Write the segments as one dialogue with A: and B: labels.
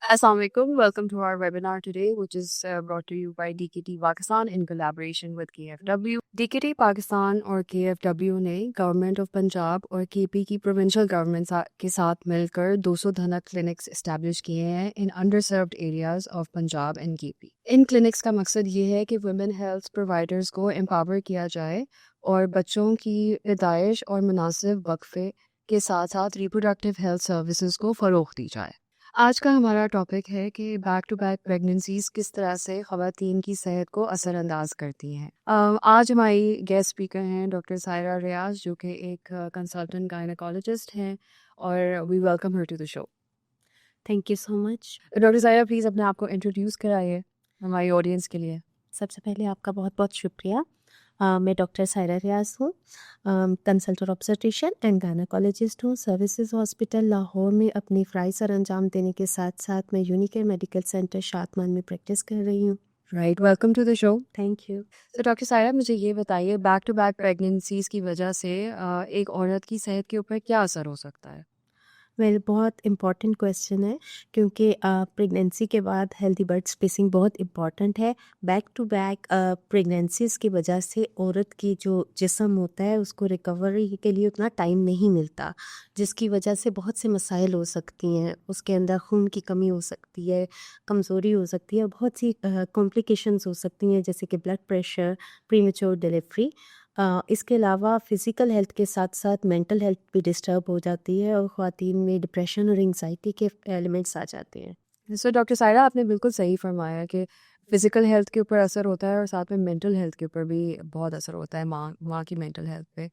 A: Assalamualaikum. Welcome to our webinar today, which is brought to you by DKT Pakistan in collaboration with KFW. DKT Pakistan और KFW ने government of Punjab और KP की provincial government के साथ मिलकर 200 धनक clinics establish किए हैं in underserved areas of Punjab and KP। इन क्लिनिक्स का मकसद ये है कि वुमेन हेल्थ प्रोवाइडर्स को एम्पावर किया जाए और बच्चों की पैदाइश और मुनासिब वक्फे के साथ साथ रिप्रोडक्टिव हेल्थ सर्विसेज को फ़रोग़ दी जाए। आज का हमारा टॉपिक है कि बैक टू बैक प्रेगनेंसीज किस तरह से ख़वातीन की सेहत को असरअंदाज करती हैं। आज हमारी गेस्ट स्पीकर हैं डॉक्टर सायरा रियाज, जो कि एक कंसल्टेंट गायनेकोलॉजिस्ट हैं, और we welcome her to the show.
B: Thank you so much.
A: Doctor Saira, please अपने आप को इंट्रोड्यूस कराइए हमारी ऑडियंस के लिए।
B: सबसे पहले आपका बहुत बहुत शुक्रिया। मैं डॉक्टर सायरा रियाज हूँ, कंसल्टेंट ऑब्स्टेट्रिशियन एंड गायनेकोलॉजिस्ट हूँ। सर्विसेज हॉस्पिटल लाहौर में अपनी फ़राइज़ सर अंजाम देने के साथ साथ मैं यूनिकेयर मेडिकल सेंटर शातमान में प्रैक्टिस कर रही हूँ।
A: Right, welcome to the show.
B: Thank you.
A: तो डॉक्टर सायरा, मुझे ये बताइए, बैक टू बैक प्रेगनेंसीज की वजह से एक औरत की सेहत के ऊपर क्या असर हो सकता है?
B: बहुत इम्पॉर्टेंट क्वेश्चन है, क्योंकि प्रेगनेंसी के बाद हेल्दी बर्थ स्पेसिंग बहुत इम्पॉर्टेंट है। बैक टू बैक प्रेगनेंसीज की वजह से औरत की जो जिस्म होता है उसको रिकवरी के लिए उतना टाइम नहीं मिलता, जिसकी वजह से बहुत से मसाइल हो सकती हैं। उसके अंदर खून की कमी हो सकती है, कमज़ोरी हो सकती है, बहुत सी कॉम्प्लिकेशंस हो सकती हैं, जैसे कि ब्लड प्रेशर, प्रीमेच्योर डिलीवरी। इसके अलावा फ़िज़िकल हेल्थ के साथ साथ मेंटल हेल्थ भी डिस्टर्ब हो जाती है और ख़वातीन में डिप्रेशन और एंग्जाइटी के एलिमेंट्स आ जाते हैं।
A: सो डॉक्टर सायरा, आपने बिल्कुल सही फरमाया कि फ़िज़िकल हेल्थ के ऊपर असर होता है और साथ में मेंटल हेल्थ के ऊपर भी बहुत असर होता है, माँ की मेंटल हेल्थ पे।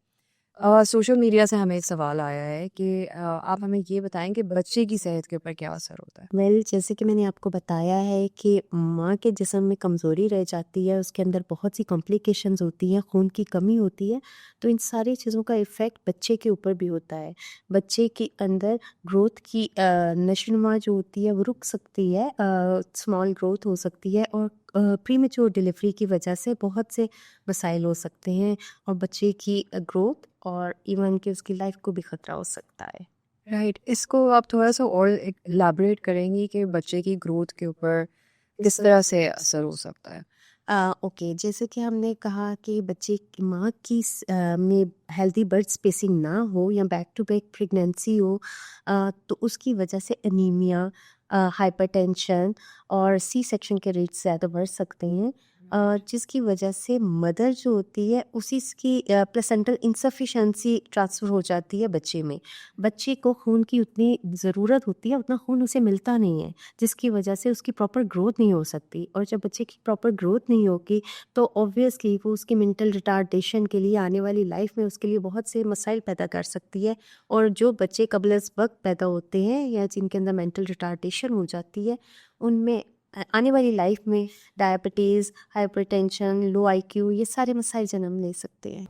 A: सोशल मीडिया से हमें एक सवाल आया है कि आप हमें ये बताएं कि बच्चे की सेहत के ऊपर क्या असर होता है?
B: जैसे कि मैंने आपको बताया है कि माँ के जिस्म में कमज़ोरी रह जाती है, उसके अंदर बहुत सी कॉम्प्लिकेशंस होती हैं, खून की कमी होती है, तो इन सारी चीज़ों का इफ़ेक्ट बच्चे के ऊपर भी होता है। बच्चे के अंदर ग्रोथ की नशोनुमा जो होती है वो रुक सकती है, स्मॉल ग्रोथ हो सकती है, और प्रीमेच्योर डिलीवरी की वजह से बहुत से मसाइल हो सकते हैं और बच्चे की ग्रोथ और इवन कि उसकी लाइफ को भी ख़तरा हो सकता है।
A: राइट, इसको आप थोड़ा सा और एलाबरेट करेंगी कि बच्चे की ग्रोथ के ऊपर किस तरह से असर हो सकता है?
B: ओके, जैसे कि हमने कहा कि बच्चे की माँ की में हेल्दी बर्थ स्पेसिंग ना हो या बैक टू बैक प्रेगनेंसी हो, तो उसकी वजह से एनीमिया, हाइपरटेंशन और सी सेक्शन के रेट ज़्यादा बढ़ सकते हैं, जिसकी वजह से मदर जो होती है उसी की प्लेसेंटल इंसफिशेंसी ट्रांसफ़र हो जाती है बच्चे में। बच्चे को खून की उतनी ज़रूरत होती है, उतना खून उसे मिलता नहीं है, जिसकी वजह से उसकी प्रॉपर ग्रोथ नहीं हो सकती, और जब बच्चे की प्रॉपर ग्रोथ नहीं होगी तो ऑब्वियसली वो उसकी मेंटल रिटार्डेशन के लिए आने वाली लाइफ में उसके लिए बहुत से मसाइल पैदा कर सकती है। और जो बच्चे कबल अज़ वक्त पैदा होते हैं या जिनके अंदर मेंटल रिटार्डेशन हो जाती है, उनमें आने वाली लाइफ में डायबिटीज़, हाइपरटेंशन, लो IQ, ये सारे मसाइल जन्म ले सकते हैं।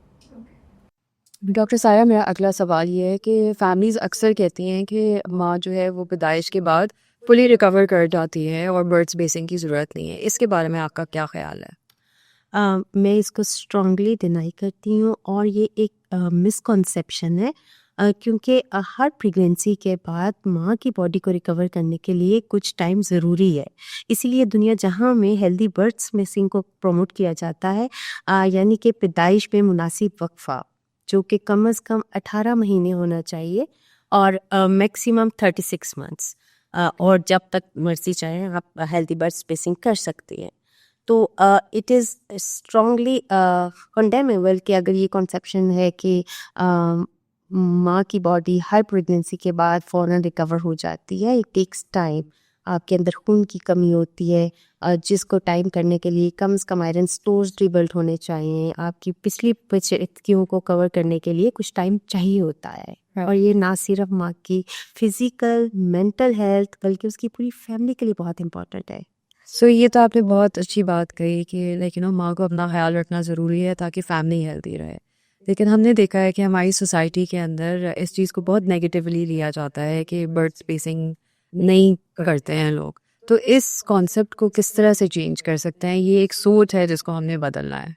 A: डॉक्टर सायरा, मेरा अगला सवाल ये है कि फैमिलीज़ अक्सर कहती हैं कि माँ जो है वो पैदाइश के बाद फुली रिकवर कर जाती है और बर्थ स्पेसिंग की ज़रूरत नहीं है। इसके बारे में आपका क्या ख्याल है?
B: मैं इसको स्ट्रांगली डिनाई करती हूँ, और ये एक मिसकॉन्सेप्शन है, क्योंकि हर प्रेगनेंसी के बाद माँ की बॉडी को रिकवर करने के लिए कुछ टाइम ज़रूरी है। इसीलिए दुनिया जहाँ में हेल्दी बर्थ स्पेसिंग को प्रमोट किया जाता है, यानी कि पैदाइश में मुनासिब वक्फा, जो कि कम अज़ कम 18 महीने होना चाहिए और मैक्सिमम 36 मंथ्स, और जब तक मर्ज़ी चाहें आप हेल्दी बर्थ स्पेसिंग कर सकते हैं। तो इट इज़ स्ट्रांगली कंडेमेबल कि अगर ये कॉन्सेप्शन है कि माँ की बॉडी हर प्रेगनेंसी के बाद फ़ौरन रिकवर हो जाती है, इट टेक्स टाइम। आपके अंदर खून की कमी होती है, जिसको टाइम करने के लिए कम से कम आयरन स्टोर्स रिबिल्ड होने चाहिए, आपकी पिछली परिस्थितियों को कवर करने के लिए कुछ टाइम चाहिए होता है। और ये ना सिर्फ माँ की फिज़िकल, मेंटल हेल्थ, बल्कि उसकी पूरी फैमिली के लिए बहुत इम्पोर्टेंट है।
A: सो ये तो आपने बहुत अच्छी बात कही कि माँ को अपना ख्याल रखना ज़रूरी है ताकि फैमिली हेल्दी रहे। लेकिन हमने देखा है कि हमारी सोसाइटी के अंदर इस चीज़ को बहुत नेगेटिवली लिया जाता है कि बर्थ स्पेसिंग नहीं करते हैं लोग। तो इस कॉन्सेप्ट को किस तरह से चेंज कर सकते हैं? ये एक सोच है जिसको हमने बदलना है।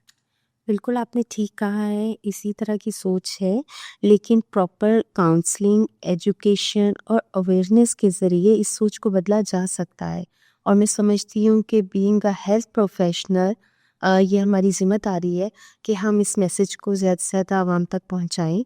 B: बिल्कुल आपने ठीक कहा है, इसी तरह की सोच है, लेकिन प्रॉपर काउंसलिंग, एजुकेशन और अवेयरनेस के ज़रिए इस सोच को बदला जा सकता है। और मैं समझती हूँ कि बीइंग अ हेल्थ प्रोफेशनल ये हमारी ज़िम्मेदारी है कि हम इस मैसेज को ज़्यादा से ज़्यादा आवाम तक पहुँचाएँ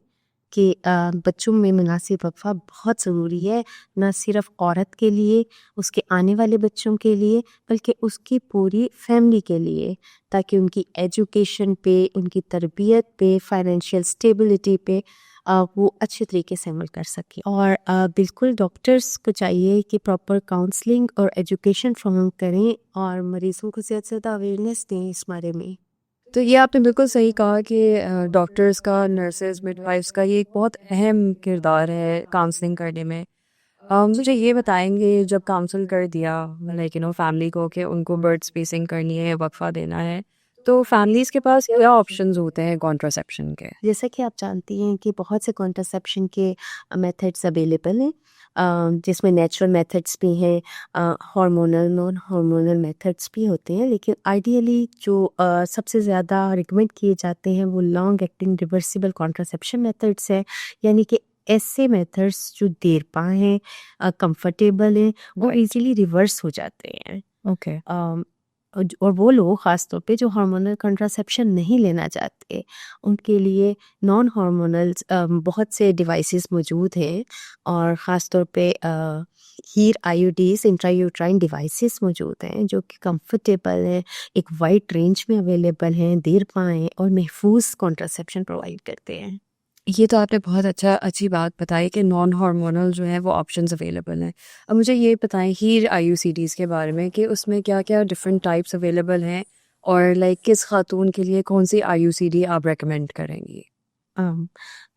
B: कि बच्चों में मुनासिब वक़फ़ा बहुत ज़रूरी है, ना सिर्फ़ औरत के लिए, उसके आने वाले बच्चों के लिए, बल्कि उसकी पूरी फैमिली के लिए, ताकि उनकी एजुकेशन पे, उनकी तरबियत पे, फाइनेंशियल स्टेबिलिटी पे वो अच्छे तरीके से अमल कर सकें। और बिल्कुल डॉक्टर्स को चाहिए कि प्रॉपर काउंसलिंग और एजुकेशन फ़राहम करें और मरीज़ों को ज़्यादा से ज़्यादा अवेयरनेस दें इस बारे में।
A: तो ये आपने बिल्कुल सही कहा कि डॉक्टर्स का, नर्सेज, मिडवाइफ्स का ये एक बहुत अहम किरदार है काउंसलिंग करने में। मुझे ये बताएंगे, जब काउंसल कर दिया लाइक फैमिली को कि उनको बर्ड स्पेसिंग करनी है, वक्फा देना है, तो फैमिलीज़ के पास क्या ऑप्शंस होते हैं कॉन्ट्रासेप्शन के?
B: जैसा कि आप जानती हैं कि बहुत से कॉन्ट्रासेप्शन के मेथड्स अवेलेबल हैं, जिसमें नेचुरल मेथड्स भी हैं, हार्मोनल, नॉन हार्मोनल मेथड्स भी होते हैं, लेकिन आइडियली जो सबसे ज़्यादा रिकमेंड किए जाते हैं वो long acting reversible contraception methods हैं, यानी कि ऐसे मेथड्स जो देरपा हैं, कंफर्टेबल हैं, वो इजीली रिवर्स हो जाते हैं।
A: ओके।
B: और वो लोग ख़ास तौर पे जो हार्मोनल कंट्रासेप्शन नहीं लेना चाहते, उनके लिए नॉन हार्मोनल्स बहुत से डिवाइसेस मौजूद हैं, और ख़ास तौर पे हीर आईयूडीज़, इंट्रायूट्राइन डिवाइसेस मौजूद हैं जो कि कंफर्टेबल हैं, एक वाइड रेंज में अवेलेबल हैं, देरपा हैं और महफूज कॉन्ट्रासेप्शन प्रोवाइड करते हैं।
A: ये तो आपने बहुत अच्छी बात बताई कि नॉन हार्मोनल जो है वो ऑप्शंस अवेलेबल हैं। अब मुझे ये बताएं हीर आईयूसीडीज़ के बारे में कि उसमें क्या-क्या डिफरेंट टाइप्स अवेलेबल हैं, और लाइक किस खातून के लिए कौन सी आईयूसीडी आप रेकमेंड करेंगी?
B: अम,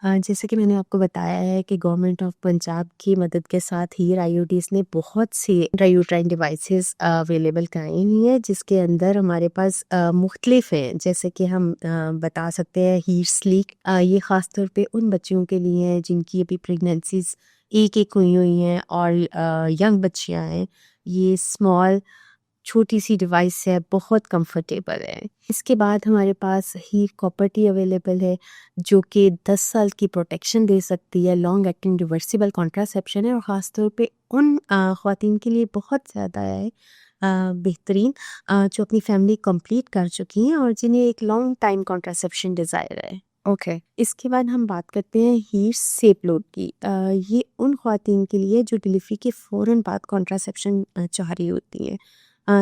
B: जैसे कि मैंने आपको बताया है कि गवर्नमेंट ऑफ पंजाब की मदद के साथ हीर आईओडीज़ ने बहुत से इंट्रायूट्राइन डिवाइसेस अवेलेबल कराई हुई हैं, जिसके अंदर हमारे पास मुख्तलिफ हैं। जैसे कि हम बता सकते हैं हीर स्लीक, ये ख़ास तौर पे उन बच्चियों के लिए है जिनकी अभी प्रेगनेंसीज एक हुई हैं और यंग बच्चियां हैं। ये स्मॉल छोटी सी डिवाइस है, बहुत कंफर्टेबल है। इसके बाद हमारे पास हीर कॉपर-टी अवेलेबल है, जो कि 10 साल की प्रोटेक्शन दे सकती है, लॉन्ग एक्टिंग रिवर्सिबल कॉन्ट्रासेप्शन है और ख़ास तौर पे उन ख़वातीन के लिए बहुत ज़्यादा है बेहतरीन, जो अपनी फैमिली कंप्लीट कर चुकी हैं और जिन्हें एक लॉन्ग टाइम कॉन्ट्रासेप्शन डिज़ायर है।
A: ओके।
B: इसके बाद हम बात करते हैं हीर सेफ लोड की। ये उन ख़वातीन के लिए जो डिलीवरी के फ़ौरन बाद कॉन्ट्रासेप्शन चाह रही होती हैं।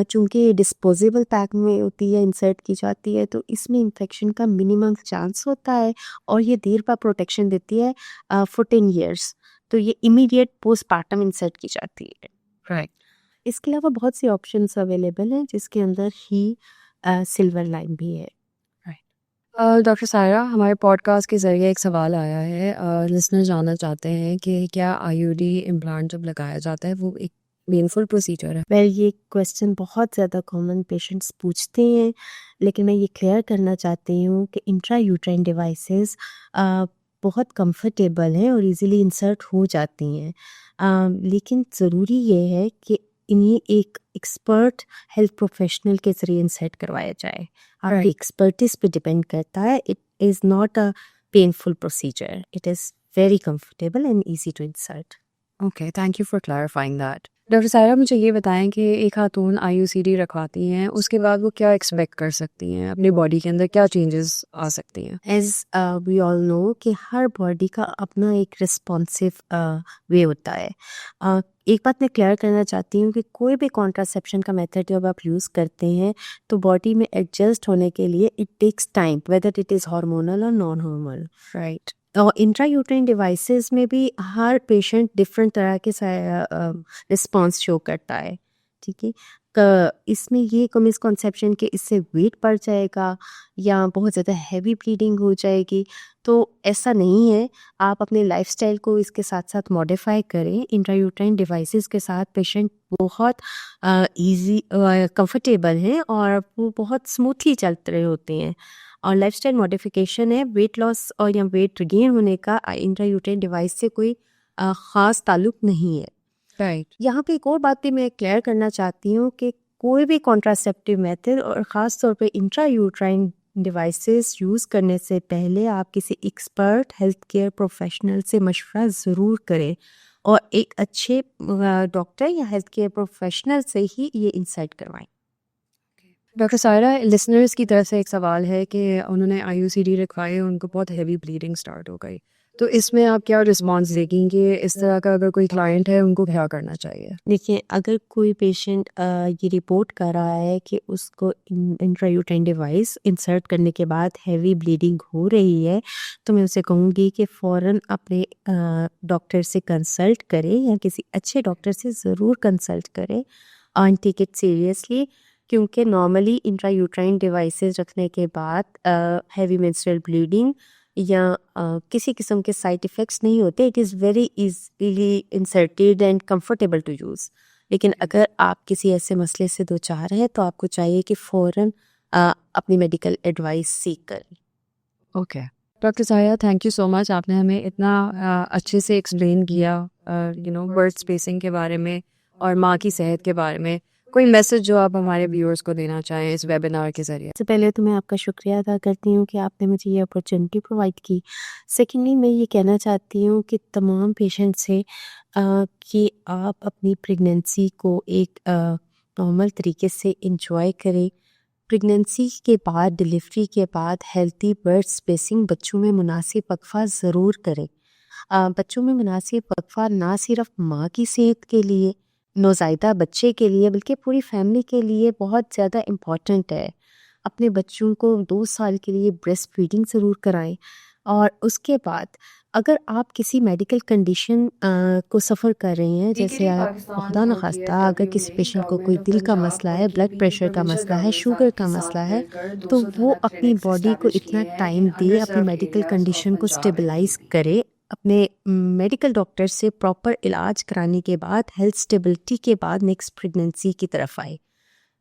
B: चूँकि ये डिस्पोजेबल पैक में होती है, इंसर्ट की जाती है, तो इसमें इन्फेक्शन का मिनिमम चांस होता है और ये देर पा प्रोटेक्शन देती है फॉर 10 इयर्स। तो ये इमीडिएट पोस्टपार्टम इंसर्ट की जाती है।
A: राइट।
B: इसके अलावा बहुत से ऑप्शंस अवेलेबल हैं, जिसके अंदर ही सिल्वर लाइन भी है।
A: डॉक्टर सायरा, हमारे पॉडकास्ट के ज़रिए एक सवाल आया है। लिसनर जानना चाहते हैं कि क्या आईयूडी इम्प्लांट जब लगाया जाता है वो एक पेनफुल प्रोसीजर है?
B: वेल ये क्वेश्चन बहुत ज़्यादा कॉमन पेशेंट्स पूछते हैं, लेकिन मैं ये क्लियर करना चाहती हूँ कि इंट्रा यूट्राइन डिवाइसेस बहुत कंफर्टेबल हैं और इजीली इंसर्ट हो जाती हैं। लेकिन ज़रूरी ये है कि इन्हें एक एक्सपर्ट हेल्थ प्रोफेशनल के ज़रिए इंसर्ट करवाया जाए। आपकी
A: राइट।
B: एक्सपर्टीज पे डिपेंड करता है। It is not a painful procedure, it is very comfortable and easy to insert.
A: Okay, thank you for clarifying that. Doctor Saira, मुझे ये बताएं कि एक खातून आईयूसीडी रखवाती हैं, उसके बाद वो क्या एक्सपेक्ट कर सकती हैं? अपनी बॉडी के अंदर क्या चेंजेस आ सकती हैं?
B: एज वी ऑल नो कि हर बॉडी का अपना एक रिस्पॉन्सिव वे होता है। एक बात मैं क्लियर करना चाहती हूँ कि कोई भी कॉन्ट्रासेप्शन का मेथड जब आप यूज़ करते हैं तो बॉडी में एडजस्ट होने के लिए it takes time, whether it is hormonal और नॉन हार्मोनल।
A: राइट।
B: और इंट्रायूट्राइन डिवाइसेस में भी हर पेशेंट डिफरेंट तरह के रिस्पॉन्स शो करता है। ठीक है, इसमें ये मिसकॉन्सेप्शन कि इससे वेट बढ़ जाएगा या बहुत ज़्यादा हैवी ब्लीडिंग हो जाएगी, तो ऐसा नहीं है। आप अपने लाइफस्टाइल को इसके साथ साथ मॉडिफाई करें। इंट्रायूट्राइन डिवाइसेस के साथ पेशेंट बहुत इजी कंफर्टेबल हैं और वो बहुत स्मूथली चल रहे होते हैं। और लाइफस्टाइल मॉडिफिकेशन है, वेट लॉस और या वेट गेन होने का इंट्रायूट्राइन डिवाइस से कोई ख़ास ताल्लुक नहीं है।
A: राइट।
B: यहाँ पे एक और बात भी मैं क्लियर करना चाहती हूँ कि कोई भी कॉन्ट्रासेप्टिव मेथड और ख़ास तौर पे इंट्रायूट्राइन डिवाइसेस यूज़ करने से पहले आप किसी एक्सपर्ट हेल्थ केयर प्रोफेशनल से मशवरा ज़रूर करें और एक अच्छे डॉक्टर या हेल्थ केयर प्रोफेशनल से ही ये इंसर्ट करवाएं।
A: डॉक्टर सायरा, लिसनर्स की तरफ से एक सवाल है कि उन्होंने IUCD रखवाए, उनको बहुत हैवी ब्लीडिंग स्टार्ट हो गई, तो इसमें आप क्या रिस्पॉन्स देंगी? इस तरह का अगर कोई क्लाइंट है, उनको क्या करना चाहिए?
B: देखिए, अगर कोई पेशेंट ये रिपोर्ट कर रहा है कि उसको इंट्रायूटेराइन डिवाइस इंसर्ट करने के बाद हैवी ब्लीडिंग हो रही है, तो मैं उसे कहूँगी कि फ़ौरन अपने डॉक्टर से कंसल्ट करें या किसी अच्छे डॉक्टर से ज़रूर कंसल्ट करें एंड टेक इट सीरियसली, क्योंकि नॉर्मली इंट्रायूटेराइन डिवाइसेस रखने के बाद हैवी मेंस्ट्रुअल ब्लीडिंग या किसी किस्म के साइड इफ़ेक्ट्स नहीं होते। It is very easily inserted and comfortable to use. लेकिन अगर आप किसी ऐसे मसले से दो चार हैं, तो आपको चाहिए कि फ़ौरन अपनी मेडिकल एडवाइस सीख करें।
A: ओके डॉक्टर साया, थैंक यू सो मच। आपने हमें इतना अच्छे से एक्सप्लेन किया बर्थ स्पेसिंग के बारे में और माँ की सेहत के बारे में। कोई मैसेज जो आप हमारे व्यूअर्स को देना चाहें इस वेबिनार के ज़रिए?
B: सबसे पहले तो मैं आपका शुक्रिया अदा करती हूँ कि आपने मुझे ये अपॉर्चुनिटी प्रोवाइड की। सेकेंडली मैं ये कहना चाहती हूँ कि तमाम पेशेंट से कि आप अपनी प्रेगनेंसी को एक नॉर्मल तरीके से इंजॉय करें। प्रेगनेंसी के बाद, डिलीवरी के बाद हेल्थी बर्थ स्पेसिंग, बच्चों में मुनासिब वक्फा ज़रूर करें। बच्चों में मुनासिब वक्फा ना सिर्फ माँ की सेहत के लिए, नौज़ायदा बच्चे के लिए, बल्कि पूरी फैमिली के लिए बहुत ज़्यादा इम्पॉर्टेंट है। अपने बच्चों को 2 साल के लिए ब्रेस्ट फीडिंग ज़रूर कराएं और उसके बाद अगर आप किसी मेडिकल कंडीशन को सफ़र कर रही हैं, जैसे आप खुदा न खास्ता अगर किसी पेशेंट को कोई दिल का मसला है, ब्लड प्रेशर का मसला है, शुगर का मसला है, तो वो अपनी बॉडी को इतना टाइम दे, अपनी मेडिकल कंडीशन को स्टेबलाइज करे, अपने मेडिकल डॉक्टर से प्रॉपर इलाज कराने के बाद, हेल्थ स्टेबिलिटी के बाद नेक्स्ट प्रेगनेंसी की तरफ आए।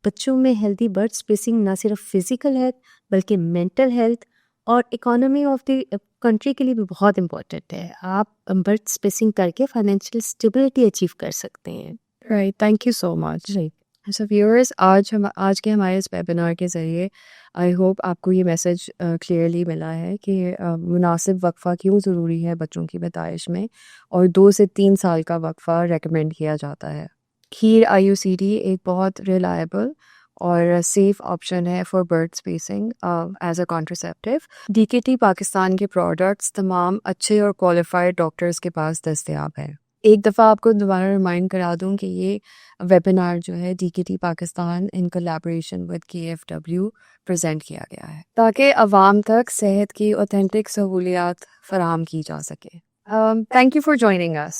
B: बच्चों में हेल्दी बर्थ स्पेसिंग ना सिर्फ फिजिकल हेल्थ बल्कि मेंटल हेल्थ और इकोनॉमी ऑफ द कंट्री के लिए भी बहुत इम्पोर्टेंट है। आप बर्थ स्पेसिंग करके फाइनेंशियल स्टेबिलिटी अचीव कर सकते हैं।
A: Right, thank you so much.
B: Right.
A: So viewers, आज के हमारे इस वेबिनार के ज़रिए आई होप आपको ये मैसेज क्लियरली मिला है कि मुनासिब वक्फ़ा क्यों ज़रूरी है बच्चों की पैदाइश में, और 2 से 3 साल का वक्फ़ा रेकमेंड किया जाता है। खीर IUCD एक बहुत रिलायबल और सेफ़ ऑप्शन है for birth spacing as a contraceptive. DKT Pakistan के प्रोडक्ट्स तमाम अच्छे और क्वालिफाइड डॉक्टर्स के पास दस्तयाब हैं। एक दफ़ा आपको दोबारा रिमाइंड करा दूं कि ये वेबिनार जो है DKT Pakistan in collaboration with KFW present किया गया है, ताकि अवाम तक सेहत की ऑथेंटिक सहूलियात फराहम की जा सके। Thank you for joining us.